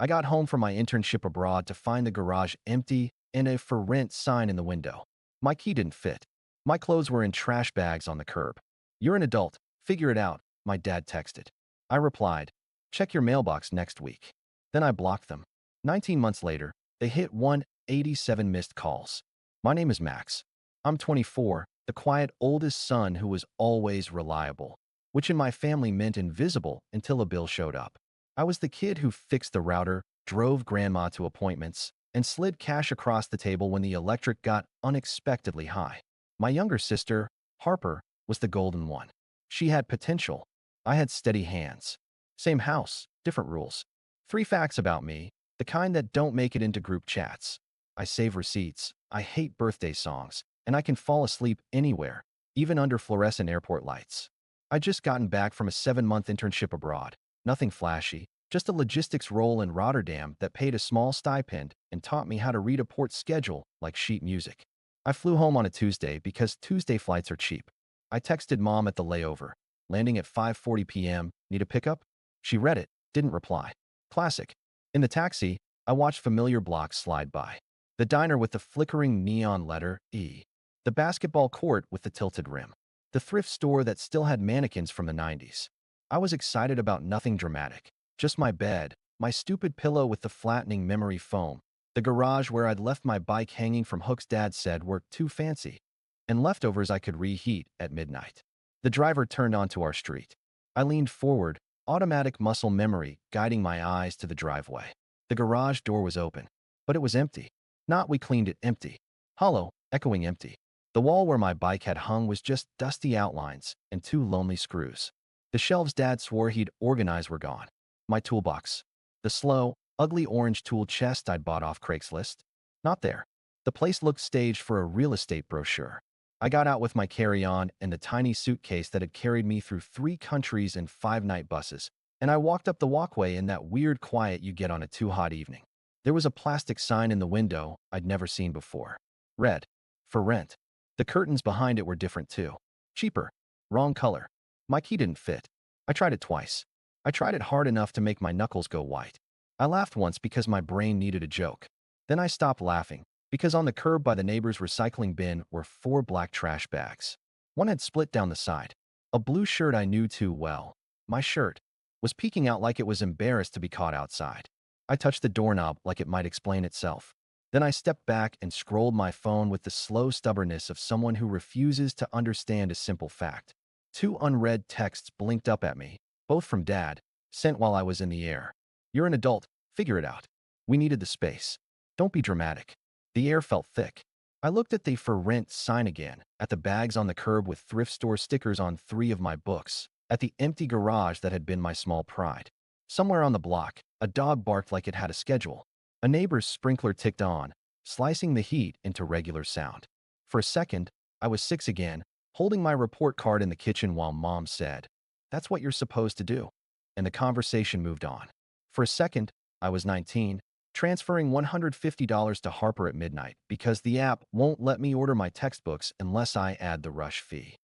I got home from my internship abroad to find the garage empty and a for rent sign in the window. My key didn't fit. My clothes were in trash bags on the curb. "You're an adult. Figure it out," my dad texted. I replied, "Check your mailbox next week." Then I blocked them. 19 months later, they hit 187 missed calls. My name is Max. I'm 24, the quiet oldest son who was always reliable, which in my family meant invisible until a bill showed up. I was the kid who fixed the router, drove grandma to appointments, and slid cash across the table when the electric got unexpectedly high. My younger sister, Harper, was the golden one. She had potential. I had steady hands. Same house, different rules. 3 facts about me, the kind that don't make it into group chats. I save receipts, I hate birthday songs, and I can fall asleep anywhere, even under fluorescent airport lights. I'd just gotten back from a 7-month internship abroad. Nothing flashy, just a logistics role in Rotterdam that paid a small stipend and taught me how to read a port schedule like sheet music. I flew home on a Tuesday because Tuesday flights are cheap. I texted mom at the layover, landing at 5:40 p.m., "Need a pickup?" She read it, didn't reply. Classic. In the taxi, I watched familiar blocks slide by. The diner with the flickering neon letter E. The basketball court with the tilted rim. The thrift store that still had mannequins from the 90s. I was excited about nothing dramatic. Just my bed, my stupid pillow with the flattening memory foam, the garage where I'd left my bike hanging from hooks Dad said were too fancy, and leftovers I could reheat at midnight. The driver turned onto our street. I leaned forward, automatic muscle memory guiding my eyes to the driveway. The garage door was open, but it was empty. Not we cleaned it, empty. Hollow, echoing empty. The wall where my bike had hung was just dusty outlines and 2 lonely screws. The shelves Dad swore he'd organize were gone. My toolbox. The slow, ugly orange tool chest I'd bought off Craigslist. Not there. The place looked staged for a real estate brochure. I got out with my carry-on and the tiny suitcase that had carried me through 3 countries and 5 night buses, and I walked up the walkway in that weird quiet you get on a too hot evening. There was a plastic sign in the window I'd never seen before. Red. For rent. The curtains behind it were different too. Cheaper. Wrong color. My key didn't fit. I tried it twice. I tried it hard enough to make my knuckles go white. I laughed once because my brain needed a joke. Then I stopped laughing, because on the curb by the neighbor's recycling bin were 4 black trash bags. One had split down the side. A blue shirt I knew too well, my shirt, was peeking out like it was embarrassed to be caught outside. I touched the doorknob like it might explain itself. Then I stepped back and scrolled my phone with the slow stubbornness of someone who refuses to understand a simple fact. 2 unread texts blinked up at me, both from Dad, sent while I was in the air. "You're an adult. Figure it out." We needed the space. Don't be dramatic. The air felt thick. I looked at the for rent sign again, at the bags on the curb with thrift store stickers on 3 of my books, at the empty garage that had been my small pride. Somewhere on the block, a dog barked like it had a schedule. A neighbor's sprinkler ticked on, slicing the heat into regular sound. For a second, I was 6 again, holding my report card in the kitchen while Mom said, "That's what you're supposed to do." And the conversation moved on. For a second, I was 19, transferring $150 to Harper at midnight because the app won't let me order my textbooks unless I add the rush fee.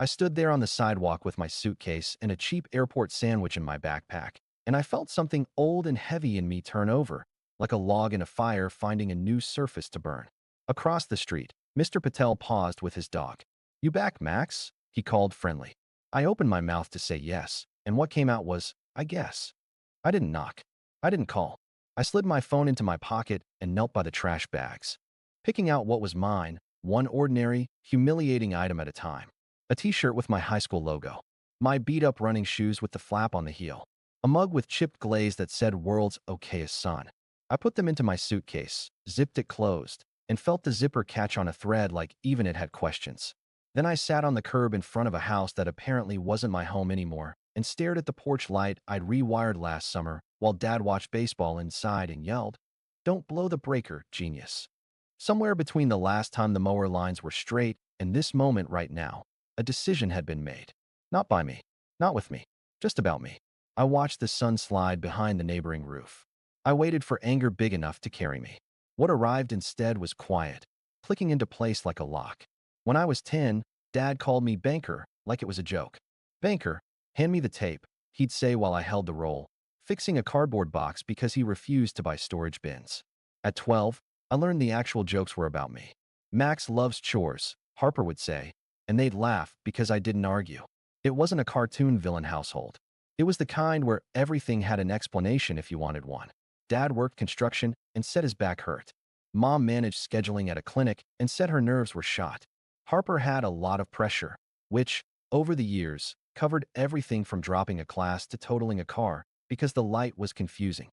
I stood there on the sidewalk with my suitcase and a cheap airport sandwich in my backpack, and I felt something old and heavy in me turn over, like a log in a fire finding a new surface to burn. Across the street, Mr. Patel paused with his dog. "You back, Max?" he called friendly. I opened my mouth to say yes, and what came out was, "I guess." I didn't knock. I didn't call. I slid my phone into my pocket and knelt by the trash bags, picking out what was mine, one ordinary, humiliating item at a time. A t-shirt with my high school logo. My beat-up running shoes with the flap on the heel. A mug with chipped glaze that said "World's Okayest Son." I put them into my suitcase, zipped it closed, and felt the zipper catch on a thread like even it had questions. Then I sat on the curb in front of a house that apparently wasn't my home anymore and stared at the porch light I'd rewired last summer while Dad watched baseball inside and yelled, "Don't blow the breaker, genius." Somewhere between the last time the mower lines were straight and this moment right now, a decision had been made. Not by me, not with me, just about me. I watched the sun slide behind the neighboring roof. I waited for anger big enough to carry me. What arrived instead was quiet, clicking into place like a lock. When I was 10, Dad called me banker like it was a joke. "Banker, hand me the tape," he'd say while I held the roll. fixing a cardboard box because he refused to buy storage bins. At 12, I learned the actual jokes were about me. Max loves chores, Harper would say, and they'd laugh because I didn't argue. It wasn't a cartoon villain household. It was the kind where everything had an explanation if you wanted one. Dad worked construction and said his back hurt. Mom managed scheduling at a clinic and said her nerves were shot. Harper had a lot of pressure, which, over the years, covered everything from dropping a class to totaling a car because the light was confusing.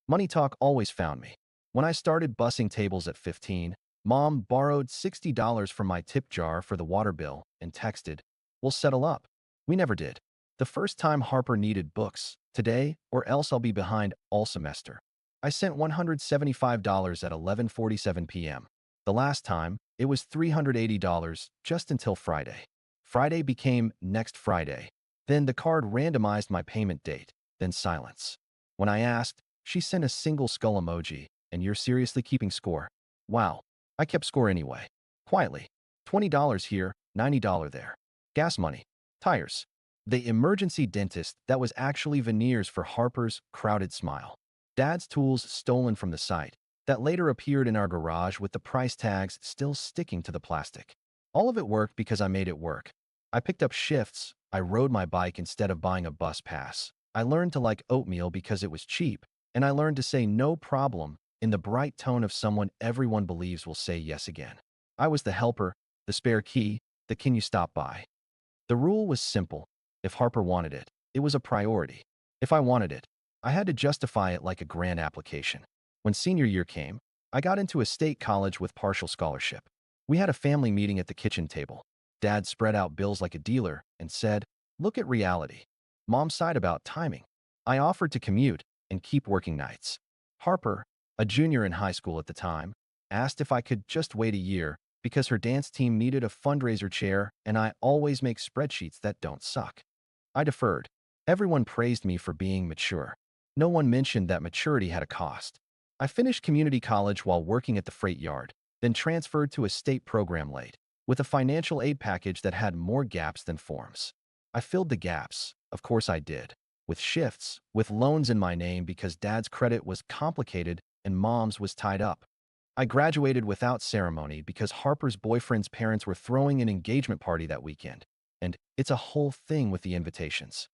Money talk always found me. When I started bussing tables at 15, Mom borrowed $60 from my tip jar for the water bill and texted, "We'll settle up." We never did. The first time Harper needed books, "Today, or else I'll be behind all semester." I sent $175 at 11:47 p.m. The last time, it was $380 just until Friday. Friday became next Friday. Then the card randomized my payment date, then silence. When I asked, she sent a single skull emoji, and "You're seriously keeping score?" Wow. I kept score anyway. Quietly. $20 here, $90 there. Gas money. Tires. The emergency dentist that was actually veneers for Harper's crowded smile. Dad's tools stolen from the site that later appeared in our garage with the price tags still sticking to the plastic. All of it worked because I made it work. I picked up shifts. I rode my bike instead of buying a bus pass. I learned to like oatmeal because it was cheap, and I learned to say no problem in the bright tone of someone everyone believes will say yes again. I was the helper, the spare key, the "can you stop by?" The rule was simple. If Harper wanted it, it was a priority. If I wanted it, I had to justify it like a grant application. When senior year came, I got into a state college with partial scholarship. We had a family meeting at the kitchen table. Dad spread out bills like a dealer and said, "Look at reality." Mom sighed about timing. I offered to commute and keep working nights. Harper, a junior in high school at the time, asked if I could just wait a year because her dance team needed a fundraiser chair and I always make spreadsheets that don't suck. I deferred. Everyone praised me for being mature. No one mentioned that maturity had a cost. I finished community college while working at the freight yard, then transferred to a state program late, with a financial aid package that had more gaps than forms. I filled the gaps, of course I did, with shifts, with loans in my name because Dad's credit was complicated and Mom's was tied up. I graduated without ceremony because Harper's boyfriend's parents were throwing an engagement party that weekend, and it's a whole thing with the invitations.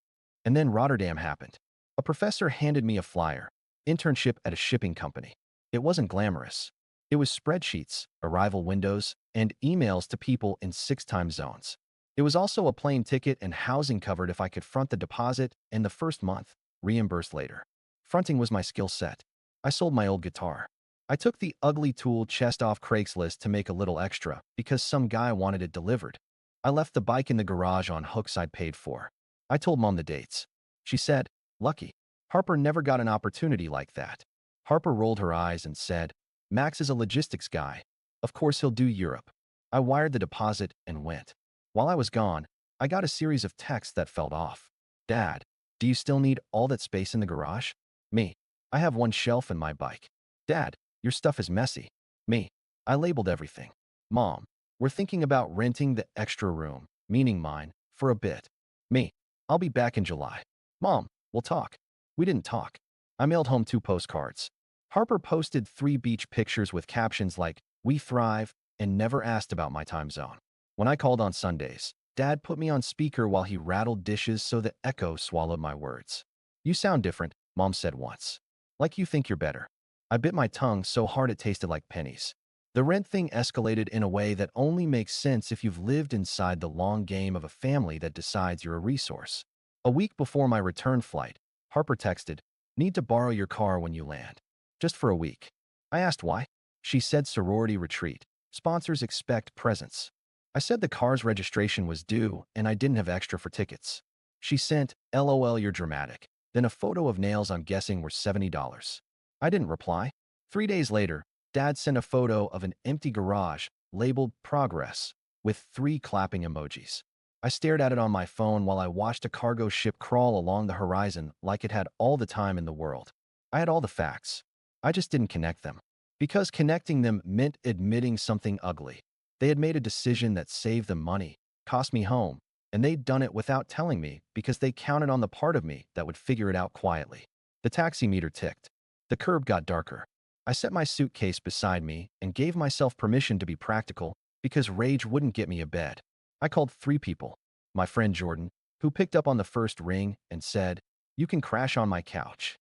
And then Rotterdam happened. A professor handed me a flyer, internship at a shipping company. It wasn't glamorous. It was spreadsheets, arrival windows, and emails to people in 6 time zones. It was also a plane ticket and housing covered if I could front the deposit and the first month, reimbursed later. Fronting was my skill set. I sold my old guitar. I took the ugly tool chest off Craigslist to make a little extra because some guy wanted it delivered. I left the bike in the garage on hooks I'd paid for. I told Mom the dates. She said, "Lucky. Harper never got an opportunity like that." Harper rolled her eyes and said, "Max is a logistics guy. Of course he'll do Europe." I wired the deposit and went. While I was gone, I got a series of texts that felt off. "Dad, do you still need all that space in the garage?" Me, "I have one shelf in my bike." "Dad, your stuff is messy." Me, "I labeled everything." "Mom, we're thinking about renting the extra room," meaning mine, "for a bit." Me, "I'll be back in July." "Mom, we'll talk." We didn't talk. I mailed home 2 postcards. Harper posted 3 beach pictures with captions like, "We thrive," and never asked about my time zone. When I called on Sundays, Dad put me on speaker while he rattled dishes so the echo swallowed my words. "You sound different," Mom said once. "Like you think you're better." I bit my tongue so hard it tasted like pennies. The rent thing escalated in a way that only makes sense if you've lived inside the long game of a family that decides you're a resource. A week before my return flight, Harper texted, "Need to borrow your car when you land. Just for a week." I asked why. She said sorority retreat. Sponsors expect presents. I said the car's registration was due and I didn't have extra for tickets. She sent, "LOL, you're dramatic." Then a photo of nails I'm guessing were $70. I didn't reply. 3 days later, Dad sent a photo of an empty garage labeled "Progress" with 3 clapping emojis. I stared at it on my phone while I watched a cargo ship crawl along the horizon like it had all the time in the world. I had all the facts. I just didn't connect them. Because connecting them meant admitting something ugly. They had made a decision that saved them money, cost me home, and they'd done it without telling me because they counted on the part of me that would figure it out quietly. The taxi meter ticked. The curb got darker. I set my suitcase beside me and gave myself permission to be practical because rage wouldn't get me a bed. I called 3 people. My friend Jordan, who picked up on the first ring and said, "You can crash on my couch."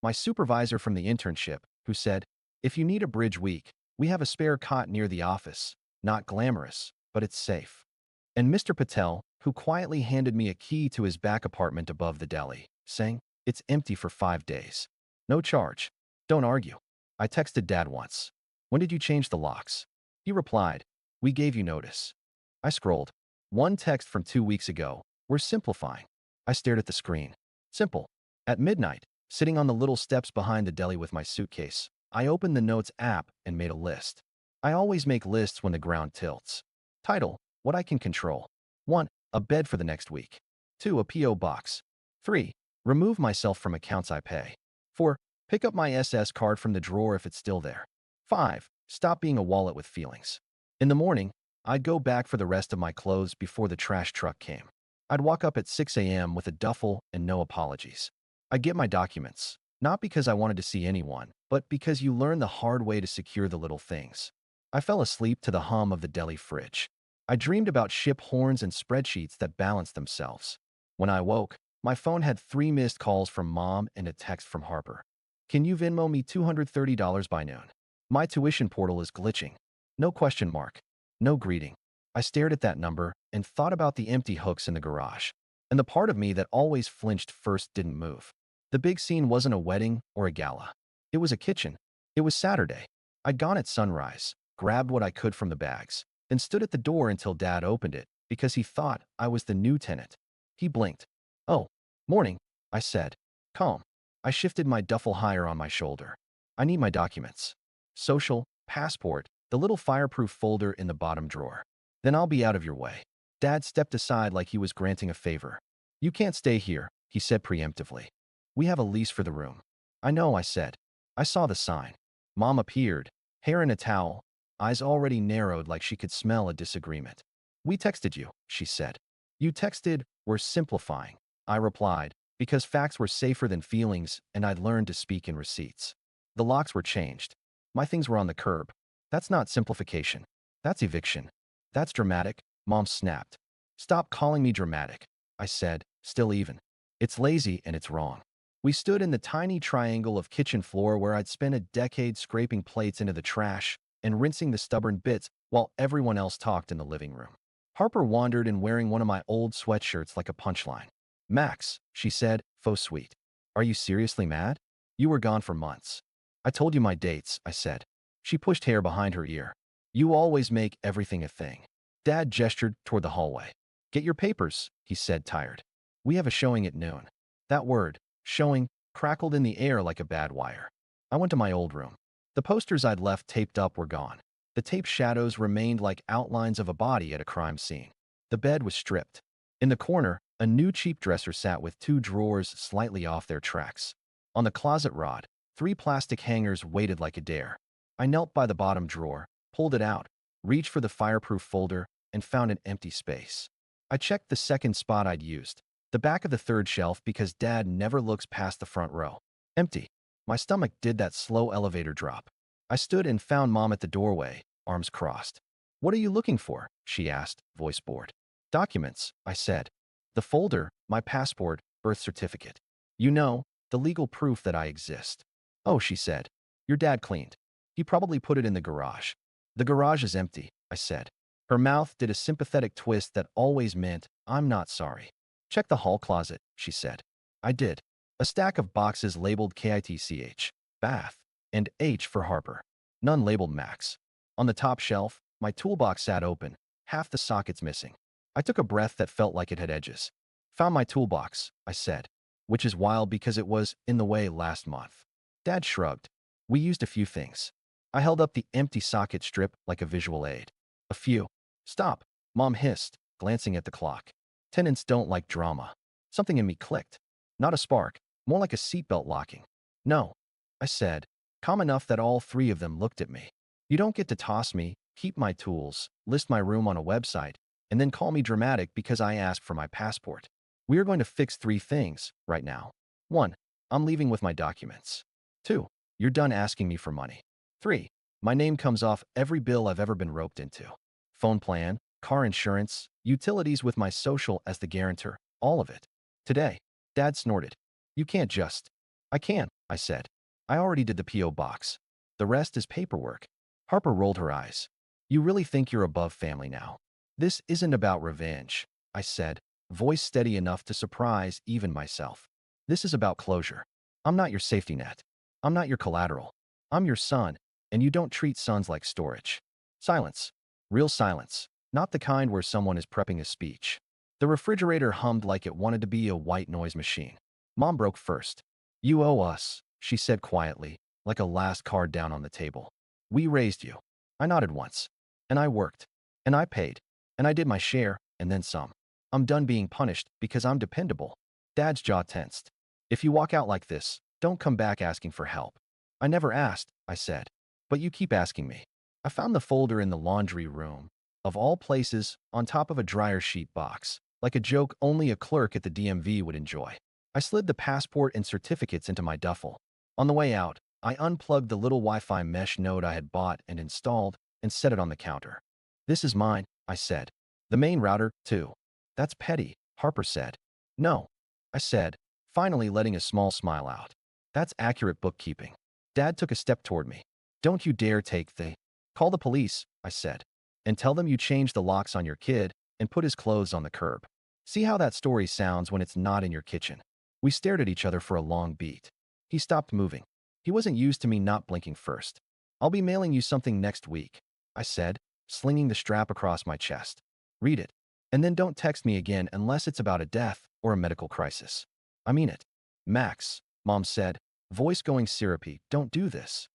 My supervisor from the internship, who said, "If you need a bridge week, we have a spare cot near the office. Not glamorous, but it's safe." And Mr. Patel, who quietly handed me a key to his back apartment above the deli, saying, "It's empty for 5 days. No charge. Don't argue." I texted Dad once. "When did you change the locks?" He replied, "We gave you notice." I scrolled. One text from 2 weeks ago. "We're simplifying." I stared at the screen. Simple. At midnight, sitting on the little steps behind the deli with my suitcase, I opened the Notes app and made a list. I always make lists when the ground tilts. Title: What I can control. 1. A bed for the next week. 2. A P.O. box. 3. Remove myself from accounts I pay. 4. Pick up my SS card from the drawer if it's still there. 5. Stop being a wallet with feelings. In the morning, I'd go back for the rest of my clothes before the trash truck came. I'd walk up at 6 a.m. with a duffel and no apologies. I'd get my documents, not because I wanted to see anyone, but because you learn the hard way to secure the little things. I fell asleep to the hum of the deli fridge. I dreamed about ship horns and spreadsheets that balanced themselves. When I woke, my phone had 3 missed calls from Mom and a text from Harper. "Can you Venmo me $230 by noon? My tuition portal is glitching." No question mark. No greeting. I stared at that number and thought about the empty hooks in the garage. And the part of me that always flinched first didn't move. The big scene wasn't a wedding or a gala. It was a kitchen. It was Saturday. I'd gone at sunrise, grabbed what I could from the bags, then stood at the door until Dad opened it because he thought I was the new tenant. He blinked. "Oh, morning," I said. Calm. I shifted my duffel higher on my shoulder. "I need my documents. Social, passport, the little fireproof folder in the bottom drawer. Then I'll be out of your way." Dad stepped aside like he was granting a favor. "You can't stay here," he said preemptively. "We have a lease for the room." "I know," I said. "I saw the sign." Mom appeared, hair in a towel, eyes already narrowed like she could smell a disagreement. "We texted you," she said. "You texted, 'We're simplifying,'" I replied, because facts were safer than feelings and I'd learned to speak in receipts. The locks were changed. My things were on the curb. That's not simplification. That's eviction. "That's dramatic," Mom snapped. "Stop calling me dramatic," I said, still even. "It's lazy and it's wrong." We stood in the tiny triangle of kitchen floor where I'd spent a decade scraping plates into the trash and rinsing the stubborn bits while everyone else talked in the living room. Harper wandered in wearing one of my old sweatshirts like a punchline. "Max," she said, faux sweet. "Are you seriously mad? You were gone for months." "I told you my dates," I said. She pushed hair behind her ear. "You always make everything a thing." Dad gestured toward the hallway. "Get your papers," he said, tired. "We have a showing at noon." That word, showing, crackled in the air like a bad wire. I went to my old room. The posters I'd left taped up were gone. The tape shadows remained like outlines of a body at a crime scene. The bed was stripped. In the corner, a new cheap dresser sat with 2 drawers slightly off their tracks. On the closet rod, 3 plastic hangers waited like a dare. I knelt by the bottom drawer, pulled it out, reached for the fireproof folder, and found an empty space. I checked the second spot I'd used, the back of the third shelf, because Dad never looks past the front row. Empty. My stomach did that slow elevator drop. I stood and found Mom at the doorway, arms crossed. "What are you looking for?" she asked, voice bored. "Documents," I said. "The folder, my passport, birth certificate. You know, the legal proof that I exist." "Oh," she said. "Your dad cleaned. He probably put it in the garage." "The garage is empty," I said. Her mouth did a sympathetic twist that always meant, "I'm not sorry." "Check the hall closet," she said. I did. A stack of boxes labeled KITCH, bath, and H for Harper. None labeled Max. On the top shelf, my toolbox sat open, half the sockets missing. I took a breath that felt like it had edges. "Found my toolbox," I said, which is wild because it was in the way last month. Dad shrugged. "We used a few things." I held up the empty socket strip like a visual aid. "A few." "Stop," Mom hissed, glancing at the clock. "Tenants don't like drama." Something in me clicked. Not a spark, more like a seatbelt locking. "No," I said, calm enough that all 3 of them looked at me. "You don't get to toss me, keep my tools, list my room on a website, and then call me dramatic because I asked for my passport. We are going to fix 3 things right now. 1. I'm leaving with my documents. 2. You're done asking me for money. 3. My name comes off every bill I've ever been roped into. Phone plan, car insurance, utilities with my social as the guarantor, all of it. Today, Dad snorted. You can't just. I can, I said. I already did the P.O. box. The rest is paperwork. Harper rolled her eyes. You really think you're above family now? This isn't about revenge, I said, voice steady enough to surprise even myself. This is about closure. I'm not your safety net. I'm not your collateral. I'm your son, and you don't treat sons like storage. Silence. Real silence. Not the kind where someone is prepping a speech. The refrigerator hummed like it wanted to be a white noise machine. Mom broke first. You owe us, she said quietly, like a last card down on the table. We raised you. I nodded once. And I worked. And I paid. And I did my share, and then some. I'm done being punished because I'm dependable. Dad's jaw tensed. If you walk out like this, don't come back asking for help. I never asked, I said. But you keep asking me. I found the folder in the laundry room, of all places, on top of a dryer sheet box, like a joke only a clerk at the DMV would enjoy. I slid the passport and certificates into my duffel. On the way out, I unplugged the little Wi-Fi mesh node I had bought and installed and set it on the counter. This is mine, I said. The main router, too. That's petty, Harper said. No, I said, finally letting a small smile out. That's accurate bookkeeping. Dad took a step toward me. Don't you dare take the... Call the police, I said. And tell them you changed the locks on your kid and put his clothes on the curb. See how that story sounds when it's not in your kitchen. We stared at each other for a long beat. He stopped moving. He wasn't used to me not blinking first. I'll be mailing you something next week, I said, slinging the strap across my chest. Read it. And then don't text me again unless it's about a death or a medical crisis. I mean it. Max, Mom said, voice going syrupy, don't do this.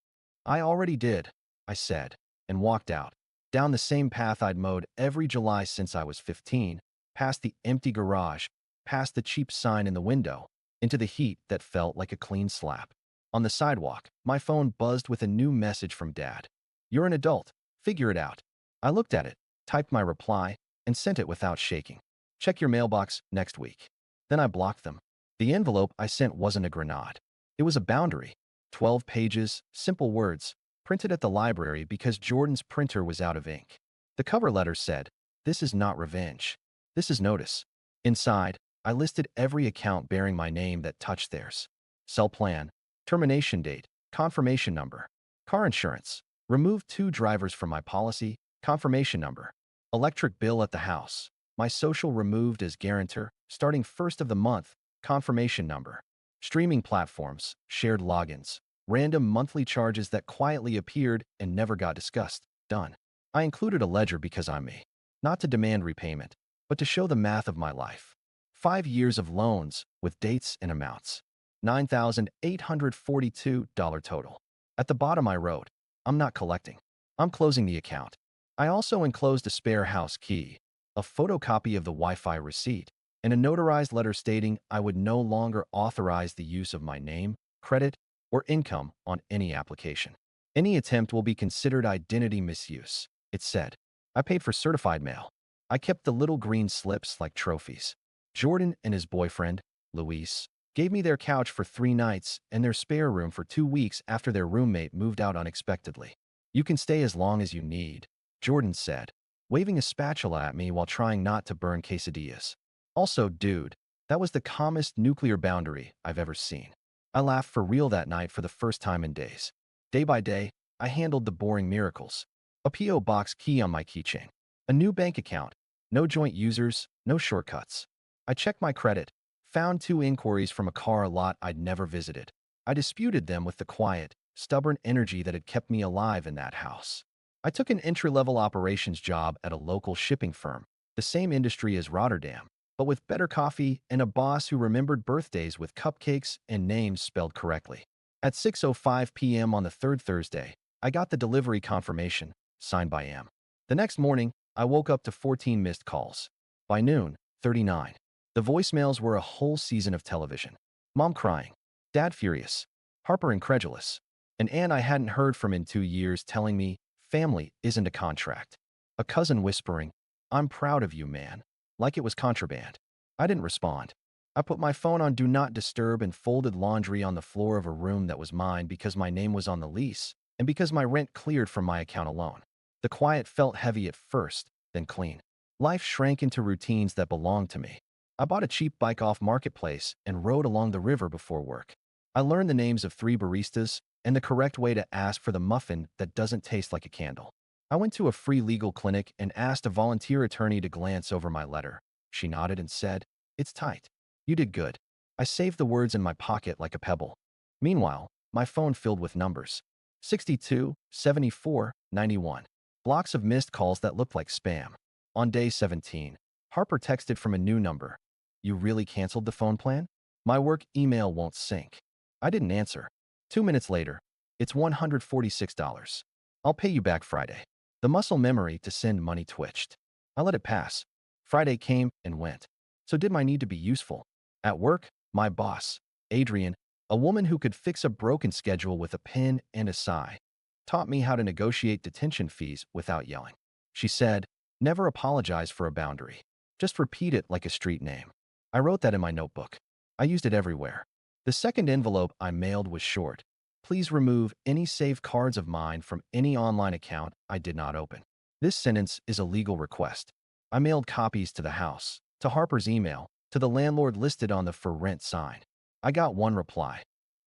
I already did, I said, and walked out. Down the same path I'd mowed every July since I was 15, past the empty garage, past the cheap sign in the window, into the heat that felt like a clean slap. On the sidewalk, my phone buzzed with a new message from Dad. You're an adult. Figure it out. I looked at it, typed my reply, and sent it without shaking. Check your mailbox next week. Then I blocked them. The envelope I sent wasn't a grenade. It was a boundary. 12 pages, simple words, printed at the library because Jordan's printer was out of ink. The cover letter said, "This is not revenge. This is notice." Inside, I listed every account bearing my name that touched theirs. Cell plan, termination date, confirmation number, car insurance, removed 2 drivers from my policy, confirmation number, electric bill at the house, my social removed as guarantor, starting 1st of the month, confirmation number, streaming platforms, shared logins, random monthly charges that quietly appeared and never got discussed, done. I included a ledger because I'm me, not to demand repayment, but to show the math of my life. 5 years of loans with dates and amounts. $9,842 total. At the bottom I wrote, I'm not collecting. I'm closing the account. I also enclosed a spare house key, a photocopy of the Wi-Fi receipt, and a notarized letter stating I would no longer authorize the use of my name, credit, or income on any application. Any attempt will be considered identity misuse, it said. I paid for certified mail. I kept the little green slips like trophies. Jordan and his boyfriend, Luis, gave me their couch for 3 nights and their spare room for 2 weeks after their roommate moved out unexpectedly. You can stay as long as you need, Jordan said, waving a spatula at me while trying not to burn quesadillas. Also, dude, that was the calmest nuclear boundary I've ever seen. I laughed for real that night for the first time in days. Day by day, I handled the boring miracles. A P.O. box key on my keychain. A new bank account. No joint users, no shortcuts. I checked my credit, found 2 inquiries from a car lot I'd never visited. I disputed them with the quiet, stubborn energy that had kept me alive in that house. I took an entry-level operations job at a local shipping firm, the same industry as Rotterdam, but with better coffee and a boss who remembered birthdays with cupcakes and names spelled correctly. At 6:05 p.m. on the 3rd Thursday, I got the delivery confirmation, signed by M. The next morning, I woke up to 14 missed calls. By noon, 39. The voicemails were a whole season of television. Mom crying, Dad furious, Harper incredulous, and Ann I hadn't heard from in 2 years telling me family isn't a contract. A cousin whispering, I'm proud of you, man, like it was contraband. I didn't respond. I put my phone on Do Not Disturb and folded laundry on the floor of a room that was mine because my name was on the lease and because my rent cleared from my account alone. The quiet felt heavy at first, then clean. Life shrank into routines that belonged to me. I bought a cheap bike off Marketplace and rode along the river before work. I learned the names of 3 baristas and the correct way to ask for the muffin that doesn't taste like a candle. I went to a free legal clinic and asked a volunteer attorney to glance over my letter. She nodded and said, "It's tight. You did good." I saved the words in my pocket like a pebble. Meanwhile, my phone filled with numbers. 62, 74, 91. Blocks of missed calls that looked like spam. On day 17, Harper texted from a new number. "You really canceled the phone plan? My work email won't sync." I didn't answer. 2 minutes later, "It's $146. I'll pay you back Friday." The muscle memory to send money twitched. I let it pass. Friday came and went. So did my need to be useful. At work, my boss, Adrian, a woman who could fix a broken schedule with a pen and a sigh, taught me how to negotiate detention fees without yelling. She said, "Never apologize for a boundary. Just repeat it like a street name." I wrote that in my notebook. I used it everywhere. The second envelope I mailed was short. "Please remove any saved cards of mine from any online account I did not open." This sentence is a legal request. I mailed copies to the house, to Harper's email, to the landlord listed on the for rent sign. I got one reply.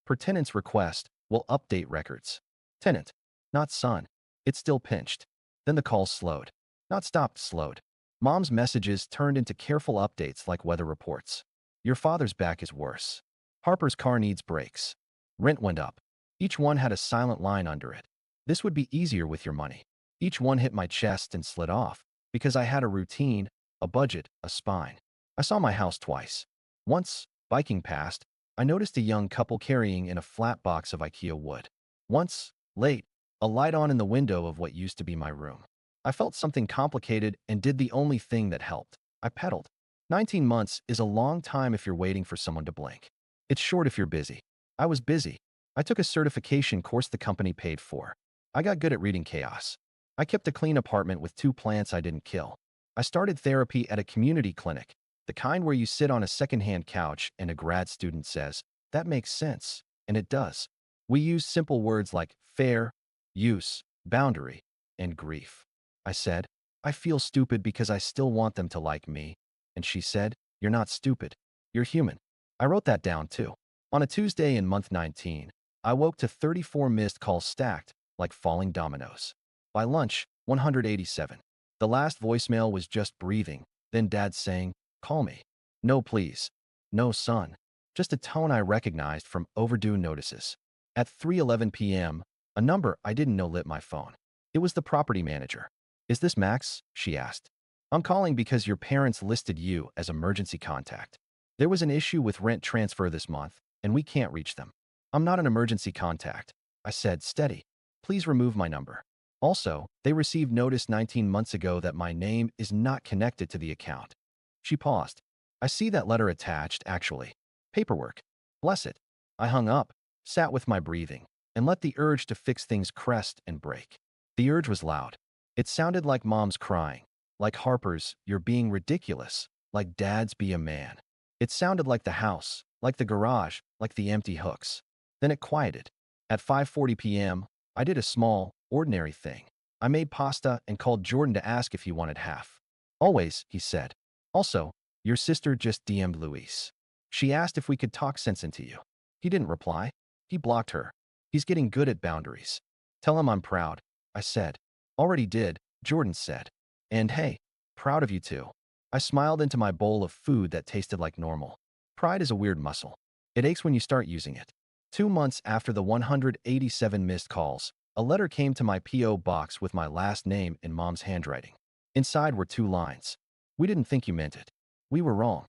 "Per tenant's request, will update records." Tenant, not son. It still pinched. Then the call slowed. Not stopped, slowed. Mom's messages turned into careful updates like weather reports. "Your father's back is worse. Harper's car needs brakes. Rent went up." Each one had a silent line under it. "This would be easier with your money." Each one hit my chest and slid off, because I had a routine, a budget, a spine. I saw my house twice. Once, biking past, I noticed a young couple carrying in a flat box of IKEA wood. Once, late, a light on in the window of what used to be my room. I felt something complicated and did the only thing that helped. I pedaled. 19 months is a long time if you're waiting for someone to blink. It's short if you're busy. I was busy. I took a certification course the company paid for. I got good at reading chaos. I kept a clean apartment with 2 plants I didn't kill. I started therapy at a community clinic, the kind where you sit on a secondhand couch and a grad student says, "That makes sense." And it does. We use simple words like fair, use, boundary, and grief. I said, "I feel stupid because I still want them to like me." And she said, "You're not stupid. You're human." I wrote that down too. On a Tuesday in month 19, I woke to 34 missed calls stacked like falling dominoes. By lunch, 187. The last voicemail was just breathing, then Dad saying, "Call me." No please. No son. Just a tone I recognized from overdue notices. At 3:11 p.m., a number I didn't know lit my phone. It was the property manager. "Is this Max?" she asked. "I'm calling because your parents listed you as emergency contact. There was an issue with rent transfer this month, and we can't reach them." "I'm not an emergency contact," I said, steady. "Please remove my number." Also, they received notice 19 months ago that my name is not connected to the account. She paused. "I see that letter attached, actually. Paperwork. Bless it." I hung up, sat with my breathing, and let the urge to fix things crest and break. The urge was loud. It sounded like Mom's crying, like Harper's, "You're being ridiculous," like Dad's, "Be a man." It sounded like the house, like the garage, like the empty hooks. Then it quieted. At 5:40 p.m., I did a small, ordinary thing. I made pasta and called Jordan to ask if he wanted half. "Always," he said. "Also, your sister just DM'd Luis. She asked if we could talk sense into you." He didn't reply. He blocked her. He's getting good at boundaries. "Tell him I'm proud," I said. "Already did," Jordan said. "And hey, proud of you too." I smiled into my bowl of food that tasted like normal. Pride is a weird muscle. It aches when you start using it. 2 months after the 187 missed calls, a letter came to my P.O. box with my last name in Mom's handwriting. Inside were 2 lines. "We didn't think you meant it. We were wrong."